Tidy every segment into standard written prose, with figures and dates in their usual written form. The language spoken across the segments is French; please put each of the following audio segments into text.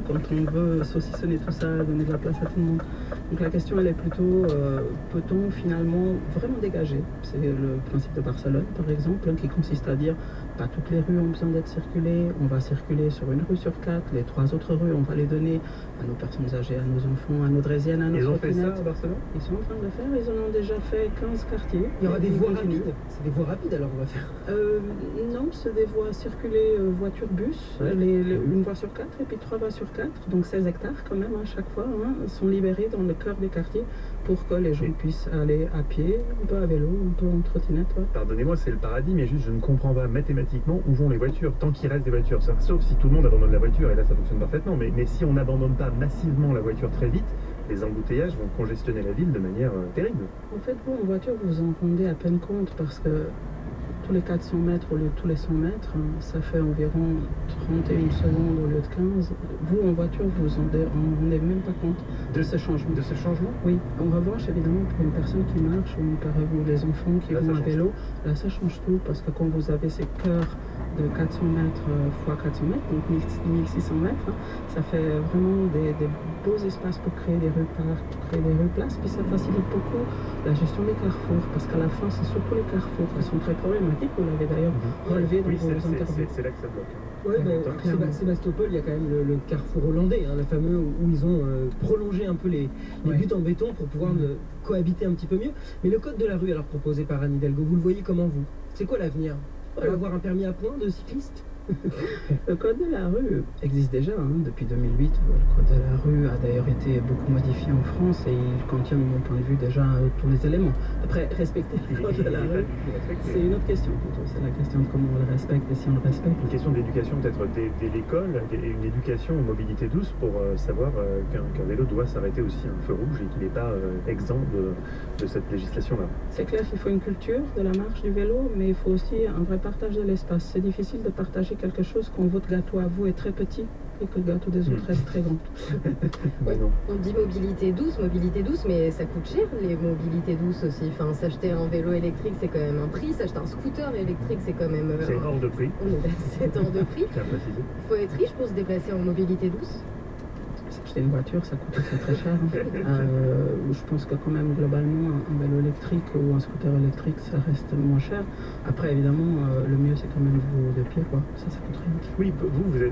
quand on veut saucissonner tout ça, donner de la place à tout le monde. Donc la question, elle est plutôt, peut-on finalement vraiment dégager? C'est le principe de Barcelone, par exemple, qui consiste à dire, pas toutes les rues ont besoin d'être circulées, on va circuler sur une rue sur 4, les 3 autres rues, on va les donner à nos personnes âgées, à nos enfants, à nos draisiennes, à nos Ils ont fait trottinettes. ça à Barcelone? Ils sont en train de le faire, ils en ont déjà fait 15 quartiers. Il y aura des voies continuent. rapides. C'est des voies rapides alors on va faire. Non, c'est des voies circulées voiture-bus, Ouais. une voie sur 4 et puis 3 voies sur 4, donc 16 hectares quand même à chaque fois, hein, sont libérés dans le cœur des quartiers pour que les gens puissent aller à pied, un peu à vélo, un peu en trottinette. Ouais. Pardonnez-moi, c'est le paradis, mais juste je ne comprends pas mathématiquement où vont les voitures, tant qu'il reste des voitures. Sauf si tout le monde abandonne la voiture, et là ça fonctionne parfaitement, mais si on n'abandonne pas massivement la voiture très vite, les embouteillages vont congestionner la ville de manière terrible. En fait, vous en voiture, vous en rendez à peine compte parce que tous les 400 mètres au lieu de tous les 100 mètres, ça fait environ 31 secondes au lieu de 15. Vous, en voiture, vous en rendez même pas compte de ce changement. De ce changement? Oui. En revanche, évidemment, pour une personne qui marche ou des enfants qui Là, vont ça à vélo, là, ça change tout parce que quand vous avez ces cœurs de 400 mètres fois 400 mètres, donc 1600 mètres, hein, ça fait vraiment des beaux espaces pour créer des rues parcs, pour créer des rues places, puis ça facilite beaucoup la gestion des carrefours, parce qu'à la fin, c'est surtout les carrefours qui sont très problématiques. Vous l'avez d'ailleurs relevé dans Oui, vos interviews. c'est là que ça bloque. Hein. Ouais, mais clairement. Sébastopol, il y a quand même le carrefour hollandais, hein, le fameux où ils ont prolongé un peu les buts en béton pour pouvoir cohabiter un petit peu mieux. Mais le code de la rue, alors proposé par Anne Hidalgo, vous le voyez comment vous? C'est quoi l'avenir? On va avoir un permis à points de cycliste? Le code de la rue existe déjà depuis 2008. Le code de la rue a d'ailleurs été beaucoup modifié en France et il contient, de mon point de vue, déjà tous les éléments. Après, respecter le code de la rue, c'est une autre question plutôt. C'est la question de comment on le respecte et si on le respecte. Une question d'éducation peut-être dès l'école, et une éducation aux mobilités douces pour savoir qu'un vélo doit s'arrêter aussi à un feu rouge et qu'il n'est pas exempt de cette législation-là. C'est clair qu'il faut une culture de la marche du vélo, mais il faut aussi un vrai partage de l'espace. C'est difficile de partager quelque chose quand votre gâteau à vous est très petit et que le gâteau des autres est très grand. Ouais, non. On dit mobilité douce, mais ça coûte cher les mobilités douces aussi. Enfin, s'acheter un vélo électrique, c'est quand même un prix. S'acheter un scooter électrique, c'est quand même. C'est hors de prix. C'est hors de prix. Tiens à préciser. Faut être riche pour se déplacer en mobilité douce. S'acheter une voiture, ça coûte aussi très cher. Je pense que quand même, globalement, un vélo électrique ou un scooter électrique, ça reste moins cher. Après, évidemment, le mieux, c'est quand même vous de pied, quoi. Ça coûte rien. Oui, vous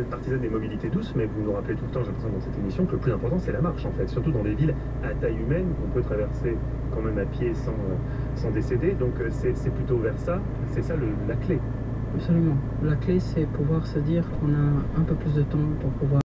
êtes partisan des mobilités douces, mais vous nous rappelez tout le temps, j'ai l'impression, dans cette émission, que le plus important, c'est la marche, en fait. Surtout dans des villes à taille humaine, qu'on peut traverser quand même à pied sans décéder. Donc, c'est plutôt vers ça, c'est ça la clé. Absolument. La clé, c'est pouvoir se dire qu'on a un peu plus de temps pour pouvoir